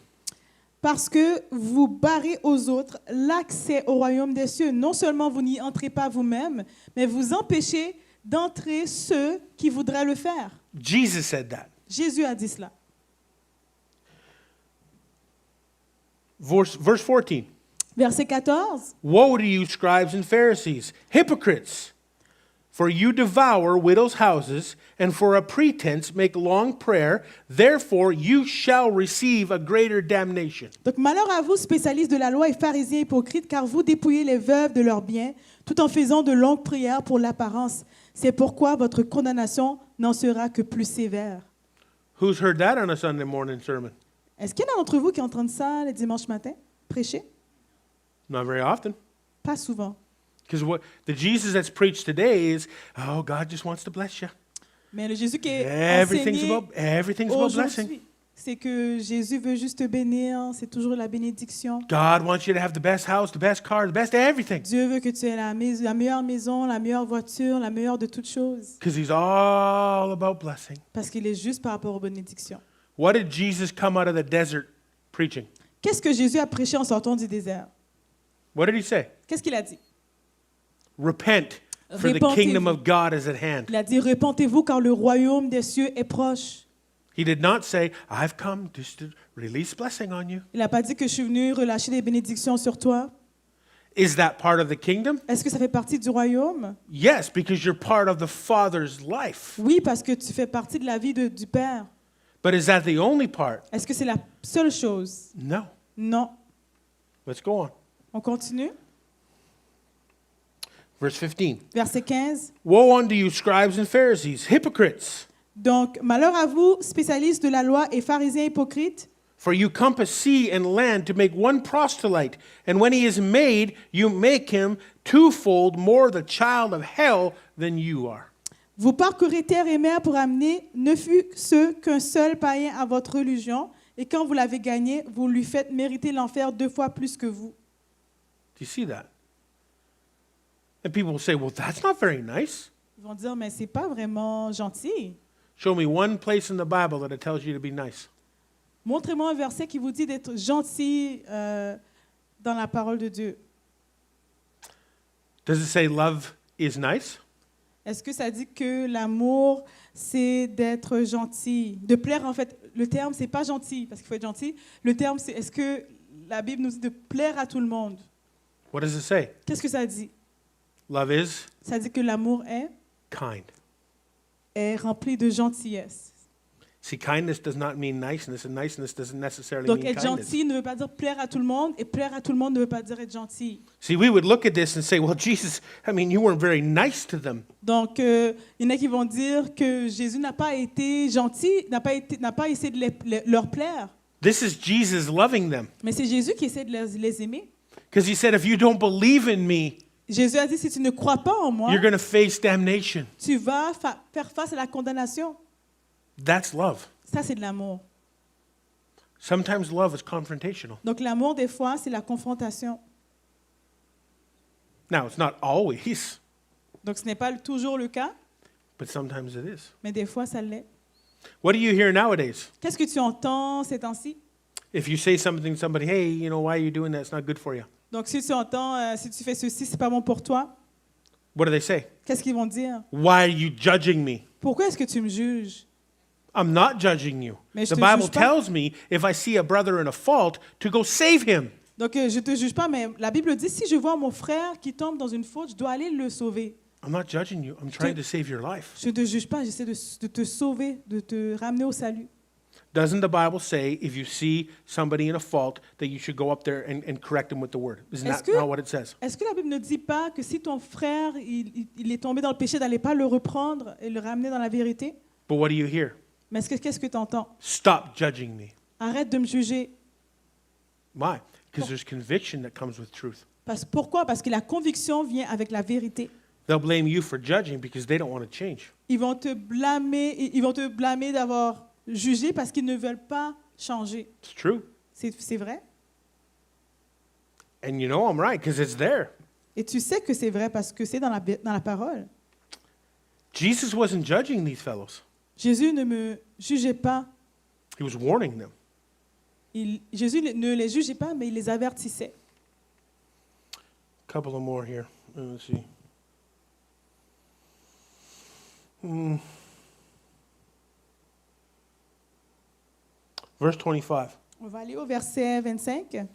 parce que vous barrez aux autres l'accès au royaume des cieux. Non seulement vous n'y entrez pas vous-même, mais vous empêchez d'entrer ceux qui voudraient le faire. Jesus said that. Jésus a dit cela. Verse 14. Verset 14. Woe to you, scribes and Pharisees, hypocrites! For you devour widows' houses, and for a pretense make long prayer. Therefore you shall receive a greater damnation. Donc, malheur à vous, spécialistes de la loi et pharisiens hypocrites, car vous dépouillez les veuves de leurs biens, tout en faisant de longues prières pour l'apparence. C'est pourquoi votre condamnation n'en sera que plus sévère. Who's heard that on a Sunday morning sermon? Est-ce qu'il y en a d'entre vous qui entendent ça le dimanche matin, prêcher? Not very often. Pas souvent. Because what the Jesus that's preached today is, oh, God just wants to bless you. Mais le Jésus qui est Everything's enseigné about blessing. aujourd'hui, c'est que Jésus veut juste te bénir, c'est toujours la bénédiction. God wants you to have the best house, the best car, the best everything. Dieu veut que tu aies la meilleure maison, la meilleure voiture, la meilleure de toutes choses. Because he's all about blessing. Parce qu'il est juste par rapport aux bénédictions. What did Jesus come out of the desert preaching? Qu'est-ce que Jésus a prêché en sortant du désert? What did he say? Qu'est-ce qu'il a dit? Repent, for the Répentez-vous. kingdom of God is at hand. Il a dit, repentez-vous car le royaume des cieux est proche. He did not say, I've come just to release blessing on you. Il n'a pas dit que je suis venu relâcher des bénédictions sur toi. Is that part of the kingdom? Est-ce que ça fait partie du royaume? Yes, because you're part of the Father's life. Oui, parce que tu fais partie de la vie du Père. But is that the only part? Est-ce que c'est la seule chose? No. Non. Let's go on. On continue. Verse 15. Verset 15. Woe unto you, scribes and Pharisees, hypocrites! Donc, malheur à vous, spécialistes de la loi et pharisiens hypocrites, For you compass sea and land to make one proselyte, and when he is made, you make him twofold more the child of hell than you are. vous parcourez terre et mer pour amener ne fût-ce qu'un seul païen à votre religion, Et quand vous l'avez gagné, vous lui faites mériter l'enfer 2 fois plus que vous. Do you see that? And people will say, well, that's not very nice. Ils vont dire, mais c'est pas vraiment gentil. Show me one place in the Bible that it tells you to be nice. Montrez-moi un verset qui vous dit d'être gentil dans la parole de Dieu. Does it say love is nice? Est-ce que ça dit que l'amour, c'est d'être gentil? De plaire, en fait, le terme, c'est pas gentil, parce qu'il faut être gentil. Le terme, c'est est-ce que la Bible nous dit de plaire à tout le monde? What does it say? Qu'est-ce que ça dit? Love is Ça dit que l'amour kind. est rempli de gentillesse. See, kindness does not mean niceness, and niceness doesn't necessarily Donc, mean être kindness. gentil ne veut pas dire plaire à tout le monde, et plaire à tout le monde ne veut pas dire être gentil. See, we would look at this and say, well, Jesus, I mean, you weren't very nice to them. Donc, il y en a qui vont dire que Jésus n'a pas été gentil, n'a pas essayé de leur plaire. This is Jesus loving them. Mais c'est Jésus qui essaie de les aimer. Because he said, if you don't believe in me, Jésus a dit, si tu ne crois pas en moi, you're going to face damnation. tu vas faire face à la condamnation. That's love. Ça, c'est de l'amour. Sometimes love is confrontational. Donc, l'amour, des fois, c'est la confrontation. Now, it's not always, Donc, ce n'est pas toujours le cas, but sometimes it is. mais des fois, ça l'est. What do you hear nowadays? Qu'est-ce que tu entends ces temps-ci? If you say something to somebody, hey, you know, why are you doing that? It's not good for you. Donc, si tu entends, si tu fais ceci, c'est pas bon pour toi, What do they say? qu'est-ce qu'ils vont dire? Why are you judging me? Pourquoi est-ce que tu me juges? I'm not judging you. Mais je The te Bible juge pas. tells me if I see a brother in a fault to go save him. Donc, je ne te juge pas, mais la Bible dit, si je vois mon frère qui tombe dans une faute, je dois aller le sauver. I'm not judging you. I'm trying to save your life. Je ne te juge pas, j'essaie de te sauver, de te ramener au salut. Doesn't the Bible say if you see somebody in a fault that you should go up there and correct him with the word? Isn't Est-ce that que- not what it says? Est-ce que la Bible ne dit pas que si ton frère il est tombé dans le péché, d'aller pas le reprendre et le ramener dans la vérité? But what do you hear? Mais qu'est-ce que tu entends? Stop judging me. Arrête de me juger. Why? Because there's conviction that comes with truth. Pourquoi? Parce que la conviction vient avec la vérité. They'll blame you for judging because they don't want to change. Ils vont te blâmer d'avoir jugé parce qu'ils ne veulent pas changer. It's true. C'est vrai? And you know I'm right because it's there. Et tu sais que c'est vrai parce que c'est dans la parole. Jesus wasn't judging these fellows. Jésus ne me jugeait pas. He was warning them. Jésus ne les jugeait pas, mais il les avertissait. Couple of more here. Let's see. Verse 25. On va aller au verset 25.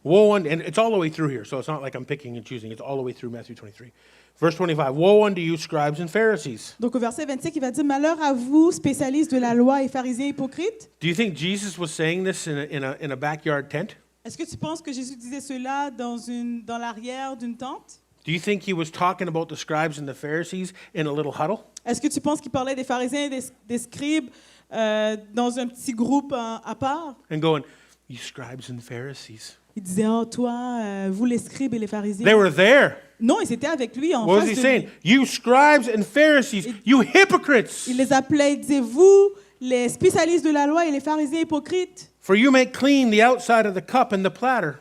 Woe unto, and it's all the way through here, so it's not like I'm picking and choosing. It's all the way through Matthew 23. Verse 25. Woe unto you, scribes and Pharisees. Donc au verset 25, il va dire, malheur à vous, spécialistes de la loi et pharisiens hypocrites. Do you think Jesus was saying this in a backyard tent? Est-ce que tu penses que Jésus disait cela dans l'arrière d'une tente? Do you think he was talking about the scribes and the Pharisees in a little huddle? Est-ce que tu penses qu'il parlait des pharisiens et des scribes dans un petit groupe à part? And going, you scribes and Pharisees. Il disait, oh toi, vous les scribes et les pharisiens. They were there. Non, ils étaient avec lui en What was face he de saying? lui. You scribes and Pharisees, you hypocrites! Il les appelait, il disait, vous, les spécialistes de la loi et les pharisiens hypocrites, For you make clean the outside of the cup and the platter,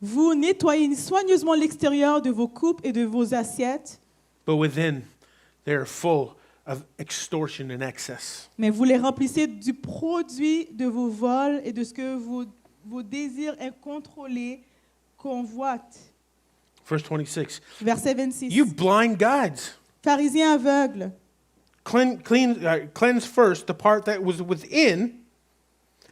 vous nettoyez soigneusement l'extérieur de vos coupes et de vos assiettes, but within they are full of extortion and excess. mais vous les remplissez du produit de vos vols et de ce que vos désirs incontrôlés convoitent. Verse 26. Verset 26. You blind guides, Pharisiens aveugles, cleanse first the part that was within,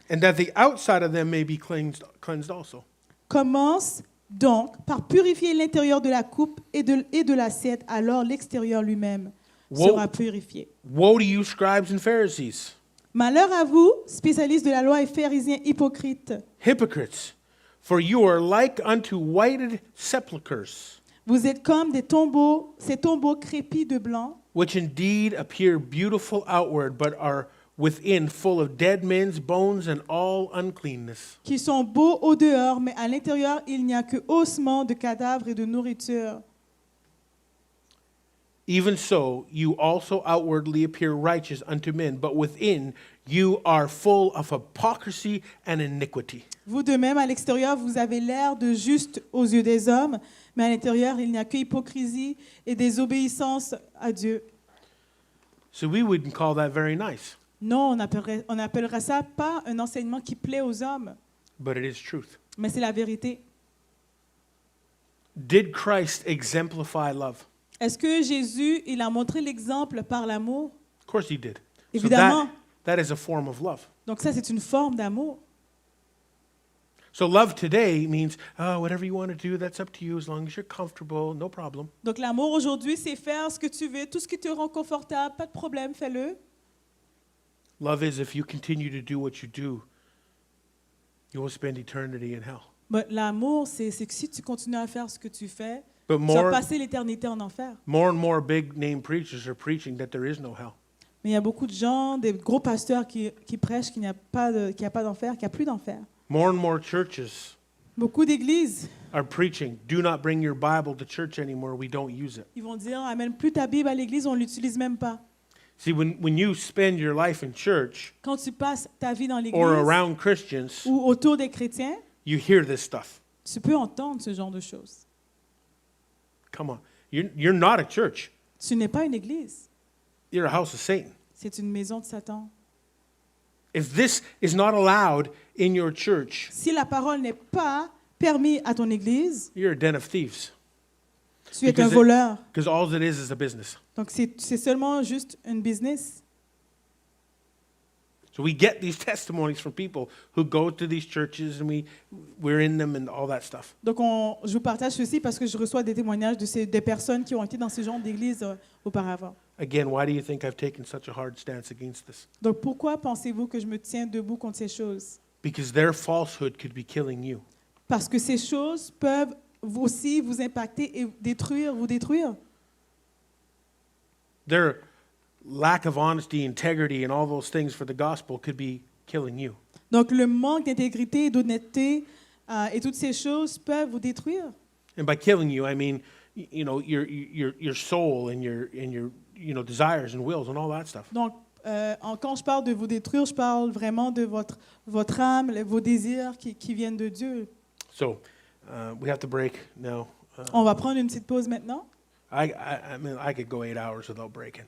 and that the outside of them may be cleansed also. commence donc par purifier l'intérieur de la coupe et de l'assiette, alors l'extérieur lui-même Wow. sera purifié. Woe to you, scribes and Pharisees, Malheur à vous, spécialistes de la loi et pharisiens hypocrites. hypocrites, for you are like unto whited sepulchres, Vous êtes comme ces tombeaux crépis de blanc, which indeed appear beautiful outward, but are within full of dead men's bones and all uncleanness. qui sont beaux au dehors, mais à l'intérieur, il n'y a que ossements de cadavres et de nourriture. Even so, you also outwardly appear righteous unto men, but within you are full of hypocrisy and iniquity. Vous de même, à l'extérieur, vous avez l'air de juste aux yeux des hommes, mais à l'intérieur, il n'y a que hypocrisie et désobéissance à Dieu. So we wouldn't call that very nice, Non, on appellerait ça pas un enseignement qui plaît aux hommes, but it is truth. mais c'est la vérité. Did Christ exemplify love? Est-ce que Jésus, il a montré l'exemple par l'amour? Of course he did. So Évidemment. that is a form of love. Donc ça, c'est une forme d'amour. So love today means, oh, whatever you want to do, that's up to you as long as you're comfortable, no problem. Donc l'amour aujourd'hui, c'est faire ce que tu veux, tout ce qui te rend confortable, pas de problème, fais-le. Love is if you continue to do what you do, you will spend eternity in hell. Mais l'amour, c'est que si tu continues à faire ce que tu fais, But tu vas more passer l'éternité en enfer. and more big name preachers are preaching that there is no hell. Mais il y a beaucoup de gens, des gros pasteurs qui prêchent qu'il n'y a pas d'enfer, qu'il n'y a plus d'enfer. More and more churches Beaucoup d'églises, are preaching, do not bring your Bible to church anymore, we don't use it. ils vont dire, amène plus ta Bible à l'église, on l'utilise même pas. See, when you spend your life in church Quand tu passes ta vie dans l'église or around Christians, ou autour des chrétiens, you hear this stuff. tu peux entendre ce genre de choses. Come on. You're not a church. Tu n'es pas une église, You're a house of Satan. c'est une maison de Satan. If this is not allowed in your church, Si la parole n'est pas permise à ton église, you're a den of thieves. tu es un Because voleur. Because all it is a business. Donc c'est seulement juste une business. So we get these testimonies from people who go to these churches and we're in them and all that stuff. Donc je vous partage ceci parce que je reçois des témoignages des personnes qui ont été dans ce genre d'église auparavant. Again, why do you think I've taken such a hard stance against this? Donc pourquoi pensez-vous que je me tiens debout contre ces choses? Because their falsehood could be killing you. Parce que ces choses peuvent aussi vous impacter et vous détruire. Their lack of honesty, integrity, and all those things for the gospel could be killing you. Donc le manque d'intégrité et d'honnêteté et toutes ces choses peuvent vous détruire. And by killing you, I mean, you know, your soul and your desires and wills and all that stuff. Donc quand je parle de vous détruire, je parle vraiment de votre âme, vos désirs qui viennent de Dieu. So we have to break now. On va prendre une petite pause maintenant. I mean, I could go 8 hours without breaking,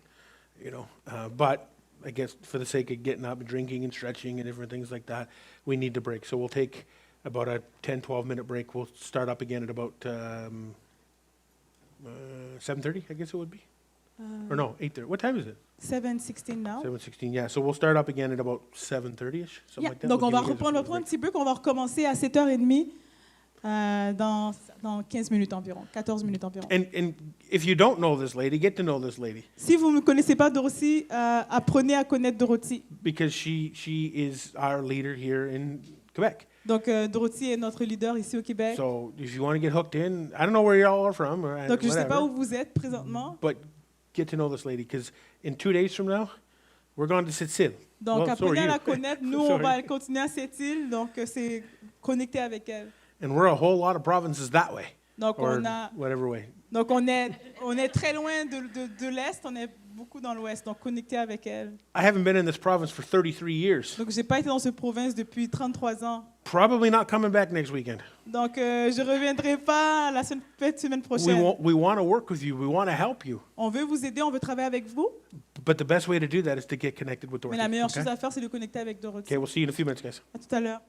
but I guess for the sake of getting up and drinking and stretching and different things like that, we need to break. So we'll take about a 10, 12-minute break. We'll start up again at about 7:30, I guess it would be. Or no, 8:30. What time is it? 7:16 now. 7:16, yeah. So we'll start up again at about 7:30-ish, something Yeah. like that. Donc We'll on va give you guys a reprendre quick un break. petit peu, qu'on va recommencer à 7h30 dans 15 minutes environ, 14 minutes environ. And if you don't know this lady, get to know this lady Si vous ne connaissez pas Dorothy, apprenez à connaître Dorothy. because she is our leader here in Quebec. Donc Dorothy est notre leader ici au Québec. So if you want to get hooked in, I don't know where y'all are from, or Donc je ne sais pas whatever, où vous êtes présentement. but get to know this lady because in 2 days from now, we're going to Sept-Îles. Donc Well, so are apprenez à you. la connaître. Nous, on Sorry. va continuer à cette île. Donc c'est connecter avec elle. And we're a whole lot of provinces that way, Donc or on whatever way. est très loin de l'est. On est beaucoup dans l'ouest. Donc connecter avec elle. I haven't been in this province for 33 years. Donc j'ai pas été dans cette province depuis 33 ans. Probably not coming back next weekend. Donc je reviendrai pas la semaine prochaine. We want to work with you. We want to help you. On veut vous aider, on veut travailler avec vous. But the best way to do that is to get connected with Mais Dorothy. la meilleure Okay? chose à faire, c'est de connecter avec Dorothy. Okay, we'll see you in a few minutes, guys. À tout à l'heure.